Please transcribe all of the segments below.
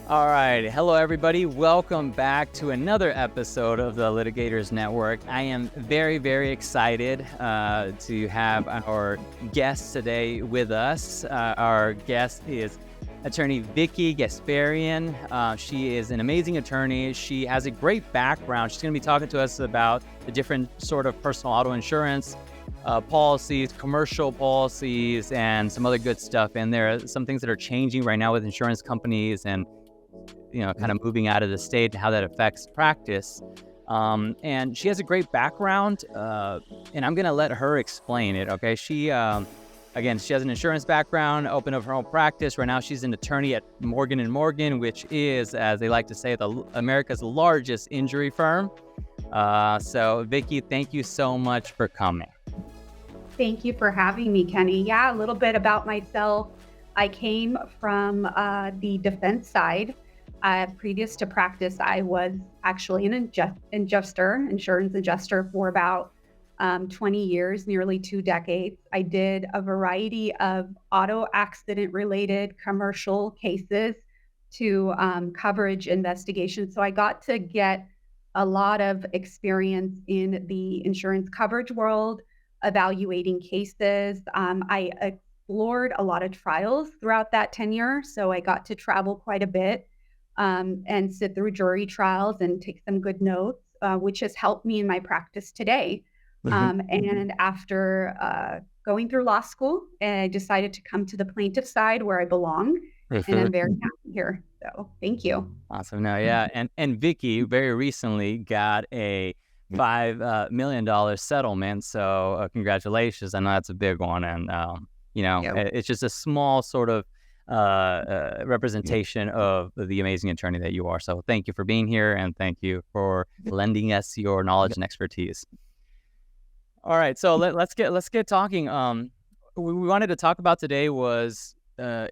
All right. Hello, everybody. Welcome back to another episode of the Litigators Network. I am very, very excited to have our guest today with us. Our guest is attorney Vicki Gasparyan. She is an amazing attorney. She has a great background. She's going to be talking to us about the different sort of personal auto insurance policies, commercial policies, and some other good stuff. And there are some things that are changing right now with insurance companies and kind of moving out of the state and how that affects practice. And she has a great background, and I'm going to let her explain it, okay? She has an insurance background, opened up her own practice. Right now, she's an attorney at Morgan & Morgan, which is, as they like to say, America's largest injury firm. So, Vicki, thank you so much for coming. Thank you for having me, Kenny. Yeah, a little bit about myself. I came from the defense side. Previous to practice, I was actually an insurance adjuster for about 20 years, nearly 2 decades. I did a variety of auto accident related commercial cases to coverage investigations. So I got to get a lot of experience in the insurance coverage world, evaluating cases. I explored a lot of trials throughout that tenure. So I got to travel quite a bit and sit through jury trials and take some good notes, which has helped me in my practice today. And after going through law school, I decided to come to the plaintiff side where I belong. And I'm very happy here. So thank you. Awesome. No, yeah. And Vicki very recently got a $5 million settlement. So congratulations. I know that's a big one. And, it's just a small sort of representation of the amazing attorney that you are. So thank you for being here, and thank you for lending us your knowledge and expertise. All right, so let's get talking. We wanted to talk about today was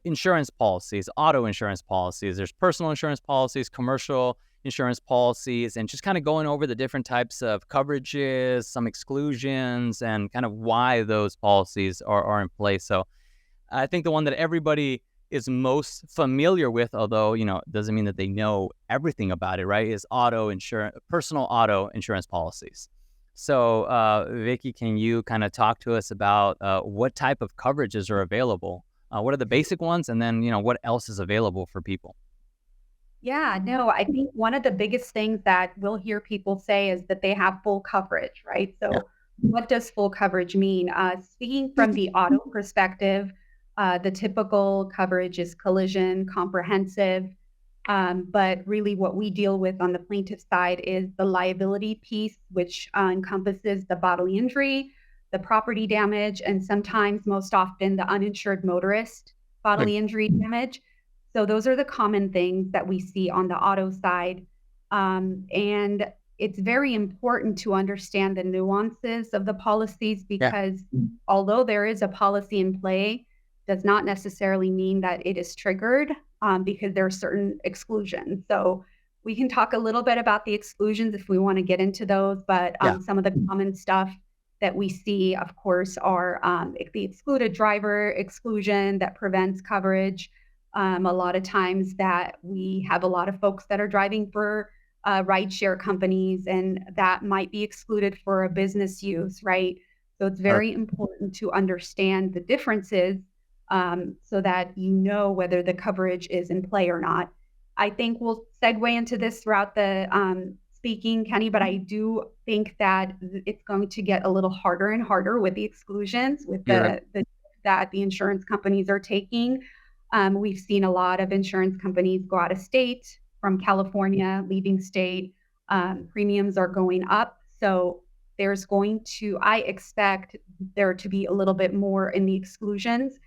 insurance policies, auto insurance policies. There's personal insurance policies, commercial insurance policies, and just kind of going over the different types of coverages, some exclusions, and kind of why those policies are in place. So I think the one that everybody is most familiar with, although, doesn't mean that they know everything about it, right, is personal auto insurance policies. So, Vicki, can you kind of talk to us about what type of coverages are available? What are the basic ones? And then, what else is available for people? Yeah, no, I think one of the biggest things that we'll hear people say is that they have full coverage, right? So what does full coverage mean? Speaking from the auto perspective, the typical coverage is collision, comprehensive, but really what we deal with on the plaintiff side is the liability piece, which encompasses the bodily injury, the property damage, and sometimes, most often, the uninsured motorist bodily injury damage. So those are the common things that we see on the auto side. And it's very important to understand the nuances of the policies because although there is a policy in play, does not necessarily mean that it is triggered because there are certain exclusions. So we can talk a little bit about the exclusions if we want to get into those, but some of the common stuff that we see, of course, are the excluded driver exclusion that prevents coverage. A lot of times that we have a lot of folks that are driving for rideshare companies, and that might be excluded for a business use, right? So it's very important to understand the differences so that you know whether the coverage is in play or not. I think we'll segue into this throughout the speaking, Kenny, but I do think that it's going to get a little harder and harder with the exclusions, with that the insurance companies are taking. We've seen a lot of insurance companies go out of state from California, leaving state. Premiums are going up. So I expect there to be a little bit more in the exclusions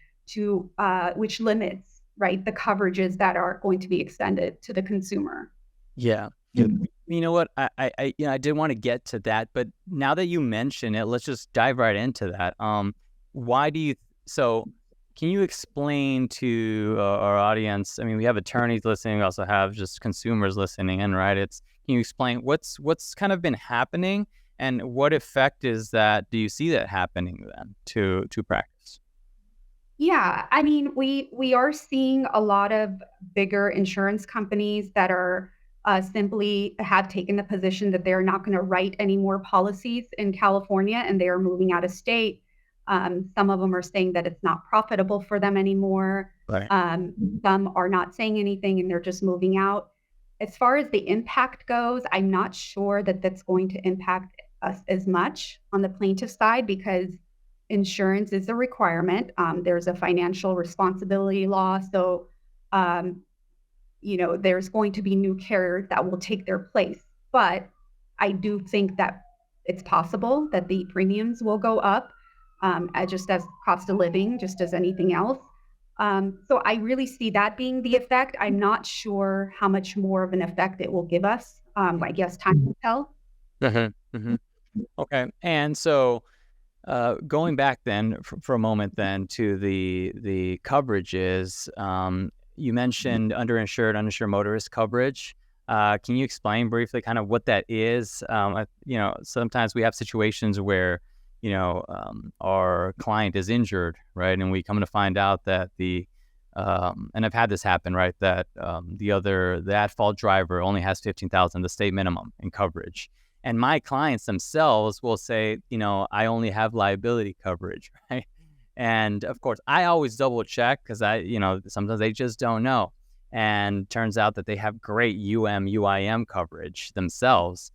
which limits, right, the coverages that are going to be extended to the consumer. Yeah. You know what? I did want to get to that, but now that you mention it, let's just dive right into that. Can you explain to our audience? I mean, we have attorneys listening. We also have just consumers listening in, right? Can you explain what's kind of been happening, and what effect do you see that happening then to practice? Yeah, I mean, we are seeing a lot of bigger insurance companies that are simply have taken the position that they're not going to write any more policies in California, and they are moving out of state. Some of them are saying that it's not profitable for them anymore. Right. Um, some are not saying anything, and they're just moving out. As far as the impact goes, I'm not sure that that's going to impact us as much on the plaintiff side because insurance is a requirement. There's a financial responsibility law. So, um, there's going to be new carriers that will take their place. But I do think that it's possible that the premiums will go up just as cost of living, just as anything else. So I really see that being the effect. I'm not sure how much more of an effect it will give us. I guess time will tell. Hmm. Okay. And so going back then for a moment then to the coverages, you mentioned uninsured motorist coverage. Can you explain briefly kind of what that is? Sometimes we have situations where, our client is injured, right? And we come to find out that and I've had this happen, right? That the at-fault driver only has 15,000, the state minimum in coverage. And my clients themselves will say, I only have liability coverage, right? And of course, I always double check because sometimes they just don't know. And turns out that they have great UM/UIM coverage themselves.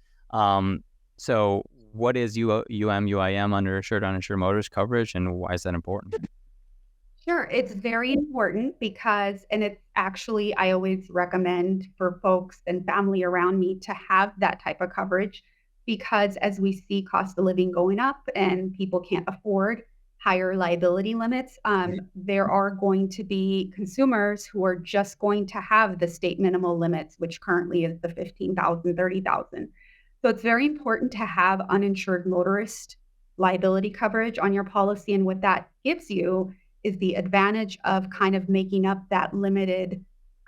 So what is UM/UIM, uninsured motorist coverage, and why is that important? Sure, it's very important because, and it's actually, I always recommend for folks and family around me to have that type of coverage because as we see cost of living going up and people can't afford higher liability limits, there are going to be consumers who are just going to have the state minimal limits, which currently is the 15,000, 30,000. So it's very important to have uninsured motorist liability coverage on your policy. And what that gives you is the advantage of kind of making up that limited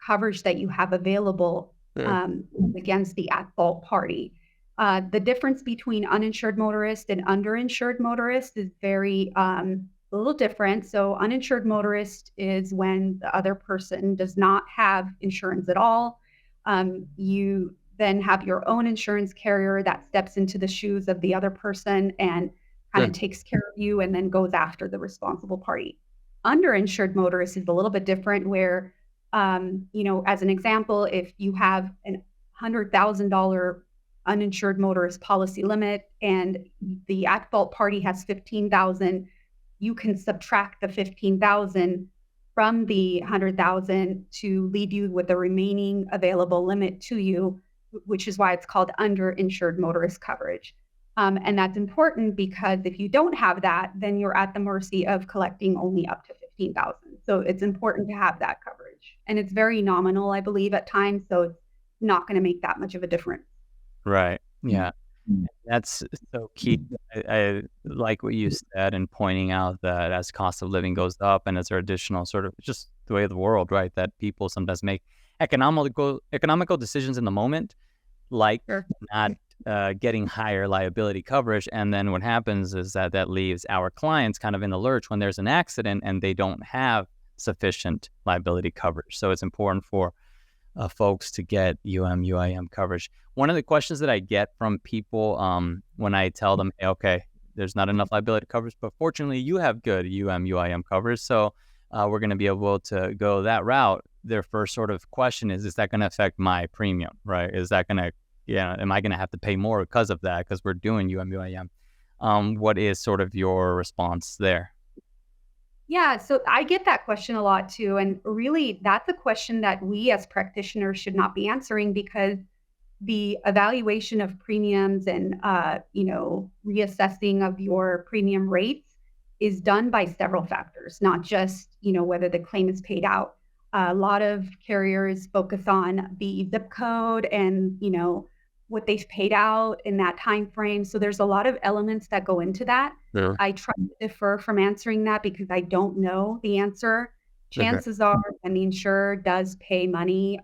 coverage that you have available Yeah. against the at fault party. The difference between uninsured motorist and underinsured motorist is very a little different. So, uninsured motorist is when the other person does not have insurance at all. You then have your own insurance carrier that steps into the shoes of the other person and kind Yeah. of takes care of you and then goes after the responsible party. Underinsured motorist is a little bit different where, as an example, if you have an $100,000 uninsured motorist policy limit and the at fault party has 15,000, you can subtract the 15,000 from the 100,000 to leave you with the remaining available limit to you, which is why it's called underinsured motorist coverage. And that's important because if you don't have that, then you're at the mercy of collecting only up to 15,000. So it's important to have that coverage. And it's very nominal, I believe, at times. So it's not going to make that much of a difference. Right. Yeah. That's so key. I like what you said and pointing out that as cost of living goes up and as there are additional sort of just the way of the world, right? That people sometimes make economical decisions in the moment, like Sure. not getting higher liability coverage. And then what happens is that leaves our clients kind of in the lurch when there's an accident and they don't have sufficient liability coverage. So it's important for folks to get UM/UIM coverage. One of the questions that I get from people when I tell them, hey, okay, there's not enough liability coverage, but fortunately you have good UM/UIM coverage, so we're going to be able to go that route. Their first sort of question is that going to affect my premium, right? Is that going to, am I going to have to pay more because of that, because we're doing UM/UIM? What is sort of your response there? Yeah, so I get that question a lot too. And really, that's a question that we as practitioners should not be answering because the evaluation of premiums and reassessing of your premium rates is done by several factors, not just whether the claim is paid out. A lot of carriers focus on the zip code and what they've paid out in that time frame. So there's a lot of elements that go into that. Yeah. I try to defer from answering that because I don't know the answer. Okay. Chances are, when the insurer does pay money,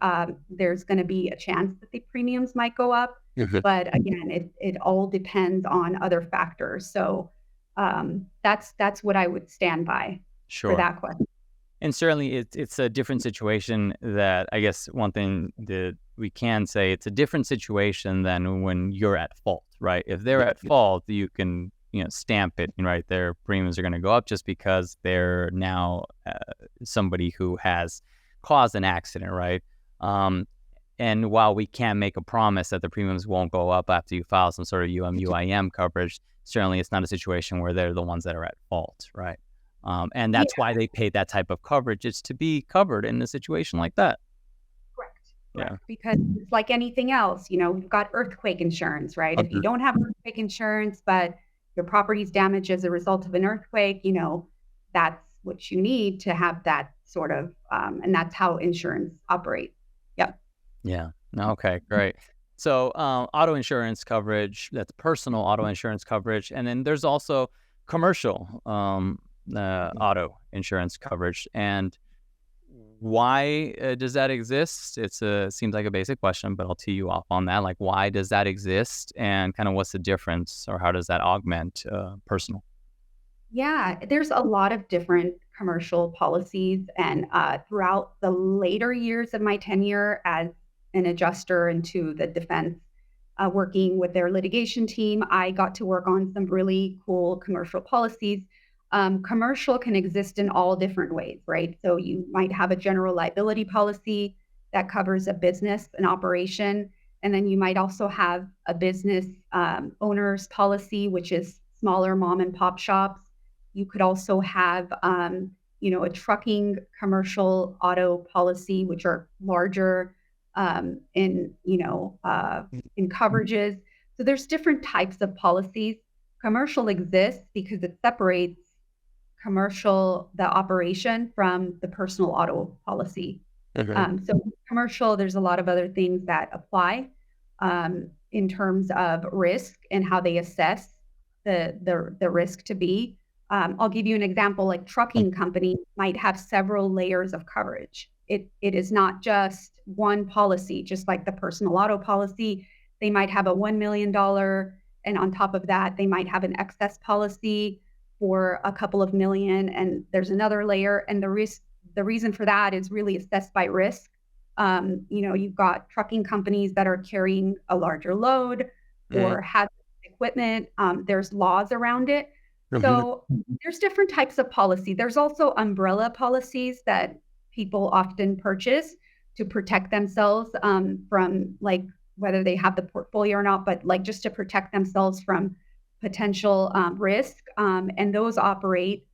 there's going to be a chance that the premiums might go up. Mhm. But again, it all depends on other factors. So that's what I would stand by. for Sure. that question. And certainly it's a different situation. That I guess one thing that we can say, it's a different situation than when you're at fault, right? If they're at fault, you can, stamp it, right? Their premiums are going to go up just because they're now somebody who has caused an accident, right? And while we can't make a promise that the premiums won't go up after you file some sort of UM/UIM coverage, certainly it's not a situation where they're the ones that are at fault, right? And Yeah, that's why they pay that type of coverage. It's to be covered in a situation like that. correct. Yeah. Correct. Because it's like anything else, we've got earthquake insurance, right? If you Okay. don't have earthquake insurance, but your property's damaged as a result of an earthquake, that's what you need to have that sort of, and that's how insurance operates. Yep. Yeah. Okay, great. So auto insurance coverage, that's personal auto insurance coverage. And then there's also commercial auto insurance coverage. And why does that exist? Seems like a basic question, but I'll tee you off on that. Like, why does that exist, and kind of what's the difference, or how does that augment personal? Yeah, there's a lot of different commercial policies. And throughout the later years of my tenure as an adjuster into the defense, working with their litigation team, I got to work on some really cool commercial policies. Commercial can exist in all different ways, right? So you might have a general liability policy that covers a business, an operation. And then you might also have a business owner's policy, which is smaller mom and pop shops. You could also have, a trucking commercial auto policy, which are larger in, in coverages. So there's different types of policies. Commercial exists because it separates the operation from the personal auto policy. So commercial, there's a lot of other things that apply in terms of risk and how they assess the risk to be. I'll give you an example. Like trucking company might have several layers of coverage. It is not just one policy, just like the personal auto policy. They might have a $1 million, and on top of that, they might have an excess policy for a couple of million, and there's another layer. And the reason for that is really assessed by risk. You've got trucking companies that are carrying a larger load or have equipment. There's laws around it. So there's different types of policy. There's also umbrella policies that people often purchase to protect themselves from, like, whether they have the portfolio or not, but like just to protect themselves from potential risk. And those operate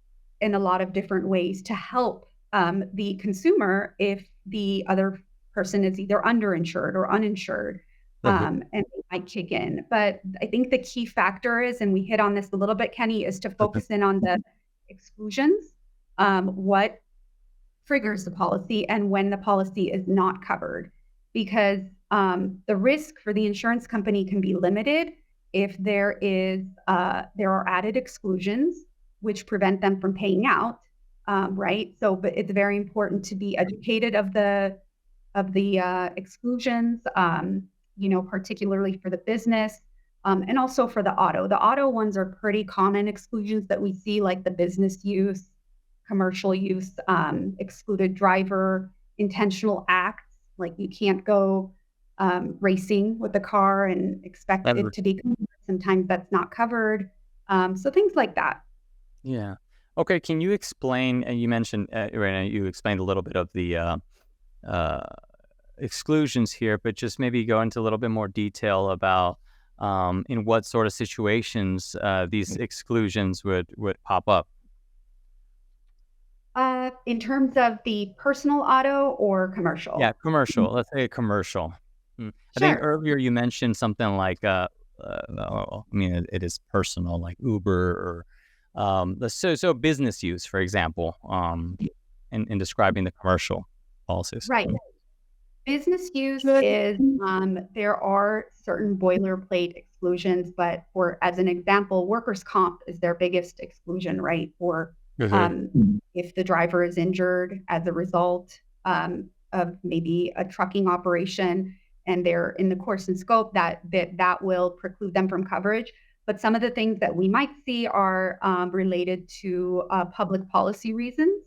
in a lot of different ways to help the consumer if the other person is either underinsured or uninsured. And they might kick in. But I think the key factor is, and we hit on this a little bit, Kenny, is to focus in on the exclusions, what triggers the policy and when the policy is not covered. Because the risk for the insurance company can be limited if there are added exclusions which prevent them from paying out, right? So, but it's very important to be educated of the exclusions, particularly for the business, and also for the auto. The auto ones are pretty common exclusions that we see, like the business use, commercial use, excluded driver, intentional acts, like you can't go racing with the car and expect it to be covered. Sometimes that's not covered. So things like that. Yeah. Okay. Can you explain? And you mentioned right now, you explained a little bit of the exclusions here, but just maybe go into a little bit more detail about in what sort of situations these exclusions would pop up. In terms of the personal auto or commercial? Yeah, commercial. Let's say a commercial. I think Sure. earlier you mentioned something like, it is personal, like Uber or so business use, for example, in describing the commercial policies. Right. Business use is, there are certain boilerplate exclusions, but as an example, workers' comp is their biggest exclusion, right? Or if the driver is injured as a result of maybe a trucking operation and they're in the course and scope, that will preclude them from coverage. But some of the things that we might see are related to public policy reasons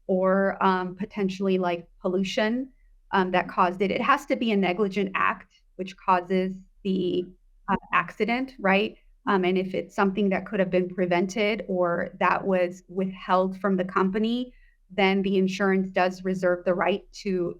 or potentially like pollution that caused it. It has to be a negligent act which causes the accident, right? And if it's something that could have been prevented or that was withheld from the company, then the insurance does reserve the right to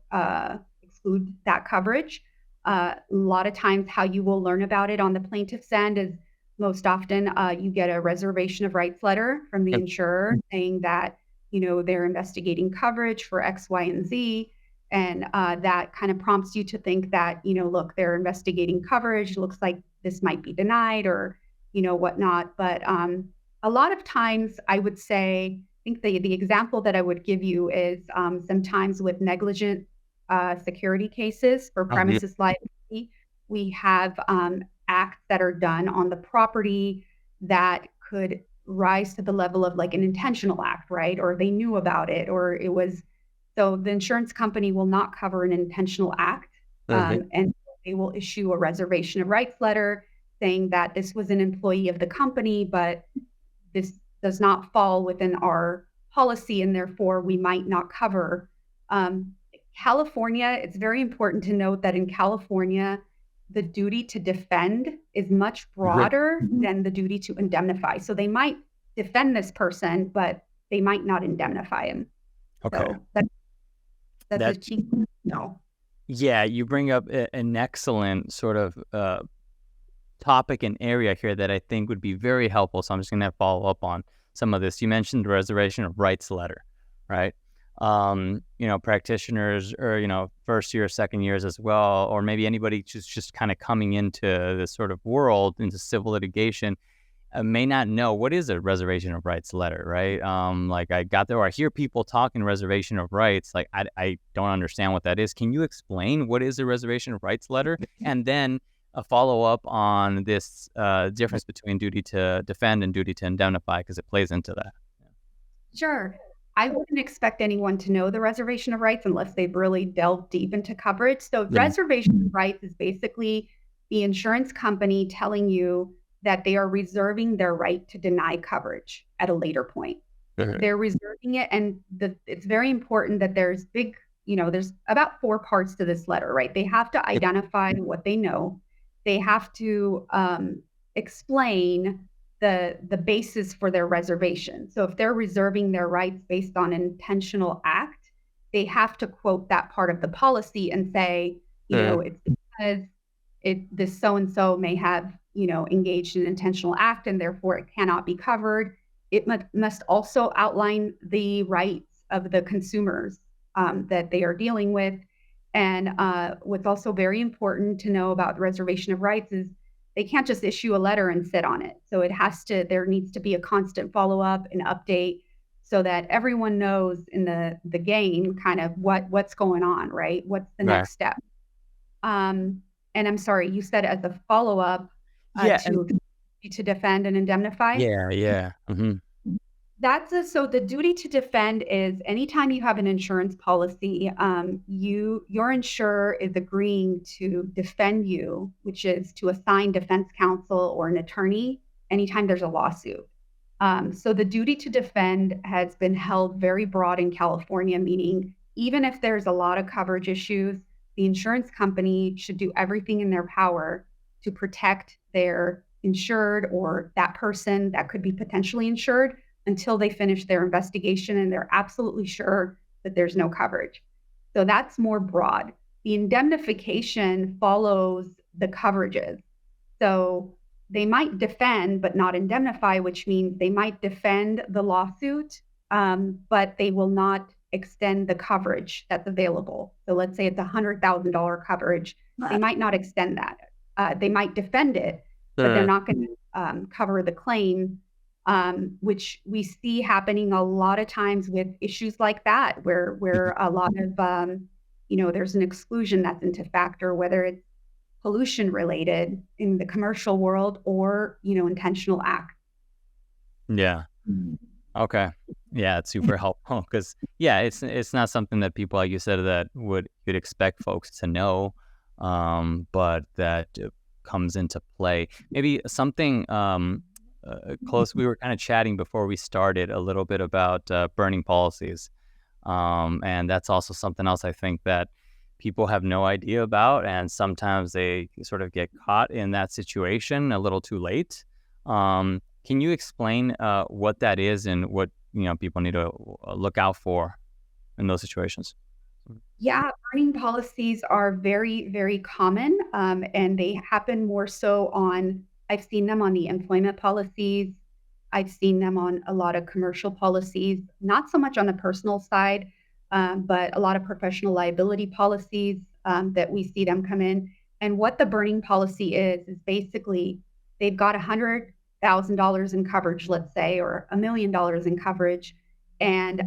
exclude that coverage. A lot of times, how you will learn about it on the plaintiff's end is most often you get a reservation of rights letter from the insurer saying that they're investigating coverage for X, Y, and Z. And that kind of prompts you to think that, look, they're investigating coverage. Looks like this might be denied or, whatnot. But a lot of times I would say, I think the example that I would give you is sometimes with negligent security cases for premises liability, we have acts that are done on the property that could rise to the level of like an intentional act, right? Or they knew about it, or it was. So the insurance company will not cover an intentional act, and they will issue a reservation of rights letter saying that this was an employee of the company, but this does not fall within our policy, and therefore we might not cover. California, it's very important to note that in California, the duty to defend is much broader than the duty to indemnify. So they might defend this person, but they might not indemnify him. Okay. So that's a key. No. Yeah, you bring up an excellent sort of topic and area here that I think would be very helpful. So I'm just going to follow up on some of this. You mentioned the reservation of rights letter, right? Practitioners or, first year, second years as well, or maybe anybody just kind of coming into this sort of world, into civil litigation, may not know what is a reservation of rights letter, right? Like I got there, or I hear people talking reservation of rights, like I don't understand what that is. Can you explain what is a reservation of rights letter? And then a follow-up on this difference between duty to defend and duty to indemnify, because it plays into that. Sure. I wouldn't expect anyone to know the reservation of rights unless they've really delved deep into coverage. So reservation of rights is basically the insurance company telling you that they are reserving their right to deny coverage at a later point. They're reserving it, and it's very important that there's there's about 4 parts to this letter, right? They have to identify what they know. They have to explain the basis for their reservation. So if they're reserving their rights based on an intentional act, they have to quote that part of the policy and say, it's because this so-and-so may have, engaged in an intentional act and therefore it cannot be covered. It must also outline the rights of the consumers that they are dealing with. And what's also very important to know about the reservation of rights is they can't just issue a letter and sit on it. So there needs to be a constant follow-up and update so that everyone knows in the game kind of what's going on, right? What's the next step? And I'm sorry, you said as a follow-up to defend and indemnify? Yeah. So the duty to defend is anytime you have an insurance policy, your insurer is agreeing to defend you, which is to assign defense counsel or an attorney anytime there's a lawsuit. So the duty to defend has been held very broad in California, meaning even if there's a lot of coverage issues, the insurance company should do everything in their power to protect their insured or that person that could be potentially insured until they finish their investigation and they're absolutely sure that there's no coverage. So that's more broad. The indemnification follows the coverages. So they might defend but not indemnify, which means they might defend the lawsuit, but they will not extend the coverage that's available. So let's say it's $100,000 coverage. They might not extend that. They might defend it, but they're not going to cover the claim, which we see happening a lot of times with issues like that, where a lot of, there's an exclusion that's into factor, whether it's pollution related in the commercial world or, intentional act. Yeah. Okay. Yeah, it's super helpful because it's not something that people, like you said, that you'd expect folks to know, but that comes into play. Maybe something close. We were kind of chatting before we started a little bit about burning policies. And that's also something else I think that people have no idea about. And sometimes they sort of get caught in that situation a little too late. Can you explain what that is and what people need to look out for in those situations? Yeah, burning policies are very, very common, and they happen more so I've seen them on the employment policies. I've seen them on a lot of commercial policies, not so much on the personal side, but a lot of professional liability policies that we see them come in. And what the burning policy is basically they've got $100,000 in coverage, let's say, or $1 million in coverage, and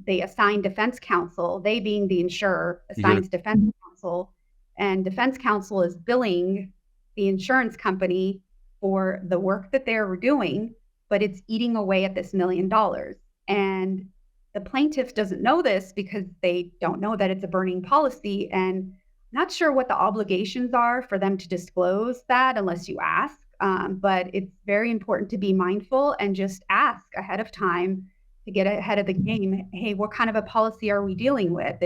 they assign defense counsel. They, being the insurer, assigns defense counsel, and defense counsel is billing the insurance company for the work that they're doing, but it's eating away at this $1 million. And the plaintiff doesn't know this because they don't know that it's a burning policy, and not sure what the obligations are for them to disclose that unless you ask. But it's very important to be mindful and just ask ahead of time to get ahead of the game. Hey, what kind of a policy are we dealing with?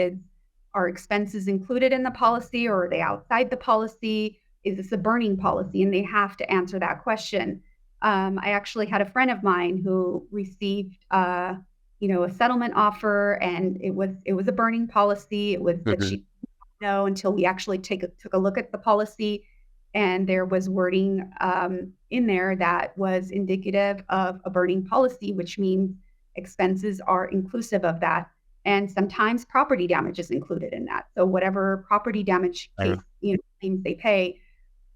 Are expenses included in the policy, or are they outside the policy? Is this a burning policy? And they have to answer that question. I actually had a friend of mine who received, a settlement offer, and it was a burning policy. It was that she didn't know until we actually took a look at the policy, and there was wording in there that was indicative of a burning policy, which means expenses are inclusive of that. And sometimes property damage is included in that. So whatever property damage case, claims they pay.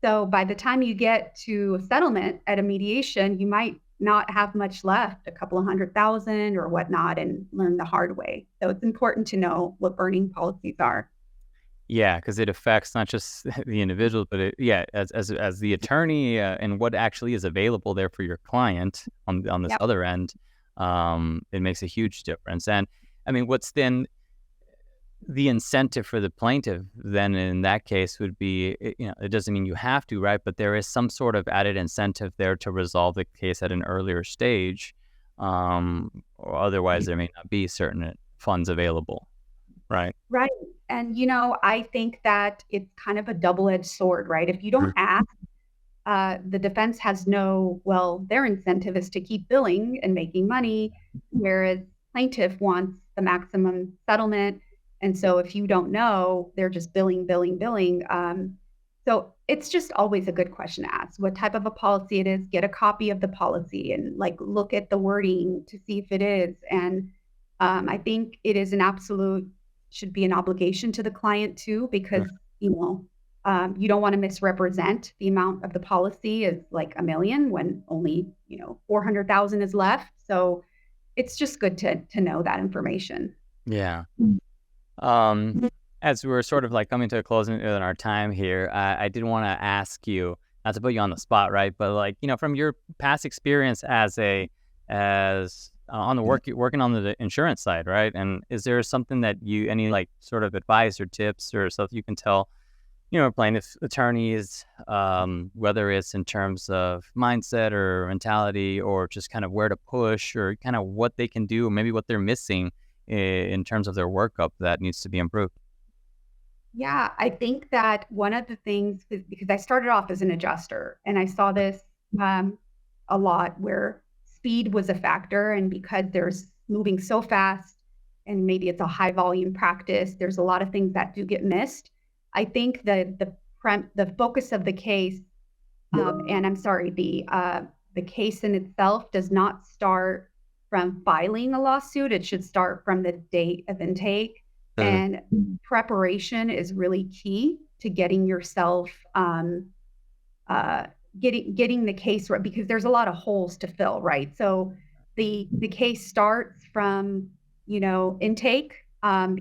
So by the time you get to a settlement at a mediation, you might not have much left, a couple of $100,000 or whatnot, and learn the hard way. So it's important to know what burning policies are. Yeah, because it affects not just the individual, but as the attorney and what actually is available there for your client on this other end, it makes a huge difference. And I mean, what's then the incentive for the plaintiff then in that case would be, it doesn't mean you have to, right? But there is some sort of added incentive there to resolve the case at an earlier stage, or otherwise there may not be certain funds available, right? Right. And, I think that it's kind of a double-edged sword, right? If you don't ask, the defense has their incentive is to keep billing and making money, whereas plaintiff wants the maximum settlement. And so if you don't know, they're just billing. So it's just always a good question to ask what type of a policy it is. Get a copy of the policy and look at the wording to see if it is. And I think it is should be an obligation to the client too, because, you don't want to misrepresent the amount of the policy is like $1 million when only, 400,000 is left. So it's just good to know that information. Yeah. As we're sort of coming to a close in our time here, I did want to ask you, not to put you on the spot, right? But from your past experience working on the insurance side, right? And is there something that any sort of advice or tips or stuff you can tell, plaintiff attorneys, whether it's in terms of mindset or mentality or just kind of where to push or kind of what they can do, maybe what they're missing in terms of their workup that needs to be improved? Yeah, I think that one of the things, because I started off as an adjuster and I saw this a lot where speed was a factor. And because there's moving so fast and maybe it's a high volume practice, there's a lot of things that do get missed. I think that the focus of the case, and I'm sorry, the case in itself does not start from filing a lawsuit. It should start from the date of intake. And preparation is really key to getting yourself, getting the case right, because there's a lot of holes to fill, right? So the case starts from, intake.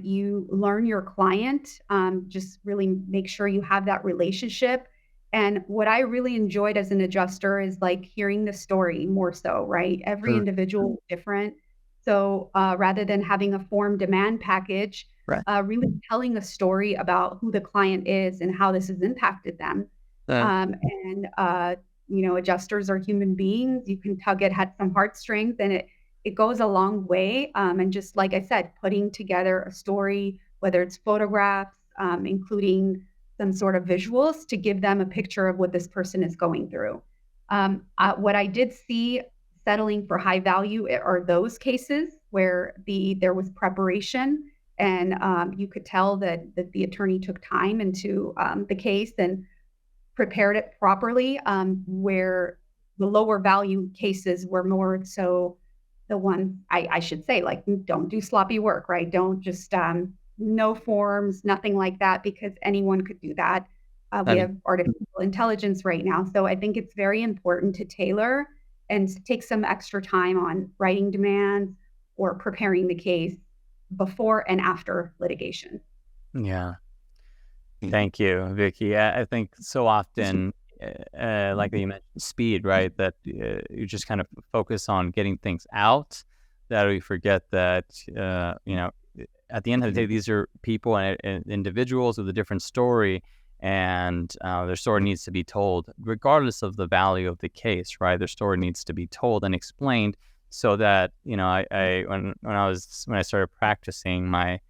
You learn your client, just really make sure you have that relationship. And what I really enjoyed as an adjuster is hearing the story more so, right? Every individual is different. So rather than having a form demand package, right, really telling a story about who the client is and how this has impacted them. Adjusters are human beings. You can tug it at some heartstrings, and it goes a long way. And just like I said, putting together a story, whether it's photographs, including some sort of visuals to give them a picture of what this person is going through. What I did see settling for high value are those cases where there was preparation, and you could tell that the attorney took time into the case and prepared it properly, where the lower value cases were more so the one I should say, like, don't do sloppy work, right? Don't just no forms, nothing like that, because anyone could do that. We have artificial intelligence right now. So I think it's very important to tailor and take some extra time on writing demands or preparing the case before and after litigation. Yeah. Thank you, Vicki. I think so often, like you mentioned, speed, right? That you just kind of focus on getting things out, that we forget that, at the end of the day, these are people and individuals with a different story, and their story needs to be told, regardless of the value of the case, right? Their story needs to be told and explained, so that when I started practicing, my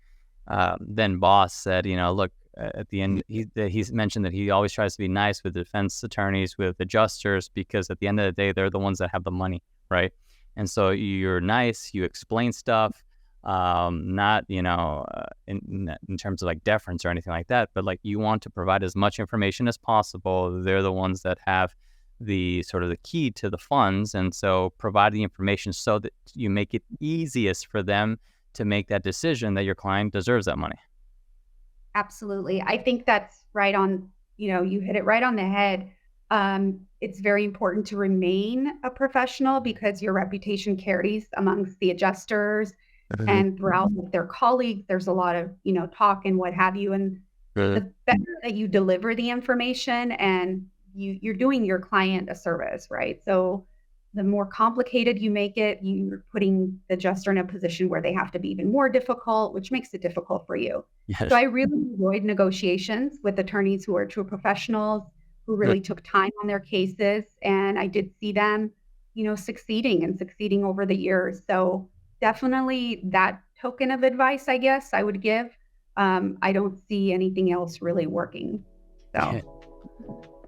then boss said, look, at the end, he's mentioned that he always tries to be nice with defense attorneys, with adjusters, because at the end of the day, they're the ones that have the money, right? And so you're nice, you explain stuff, not, in terms of like deference or anything like that, but like you want to provide as much information as possible. They're the ones that have the sort of the key to the funds. And so provide the information so that you make it easiest for them to make that decision that your client deserves that money. Absolutely. I think that's right on, you hit it right on the head. It's very important to remain a professional because your reputation carries amongst the adjusters and throughout with their colleagues. There's a lot of, talk and what have you. And the better that you deliver the information, and you're doing your client a service, right? So the more complicated you make it, you're putting the adjuster in a position where they have to be even more difficult, which makes it difficult for you. Yes. So I really enjoyed negotiations with attorneys who are true professionals, who really took time on their cases. And I did see them, succeeding over the years. So definitely that token of advice, I guess I would give. I don't see anything else really working. So.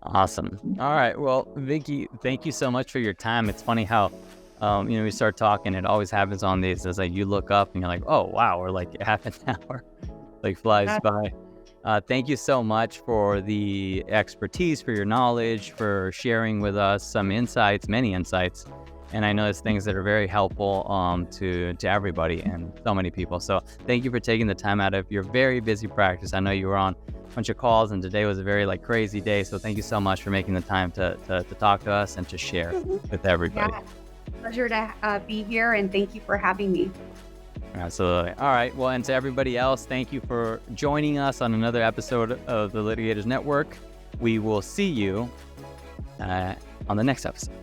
Awesome. All right. Well, Vicki, thank you so much for your time. It's funny how, we start talking. It always happens on these. It's like you look up and you're like, oh, wow. Or like half an hour like flies by. Thank you so much for the expertise, for your knowledge, for sharing with us some insights, many insights. And I know it's things that are very helpful to everybody and so many people. So thank you for taking the time out of your very busy practice. I know you were on a bunch of calls and today was a very crazy day. So thank you so much for making the time to talk to us and to share with everybody. Yeah, pleasure to be here, and thank you for having me. Absolutely. All right. Well, and to everybody else, thank you for joining us on another episode of the Litigators Network. We will see you on the next episode.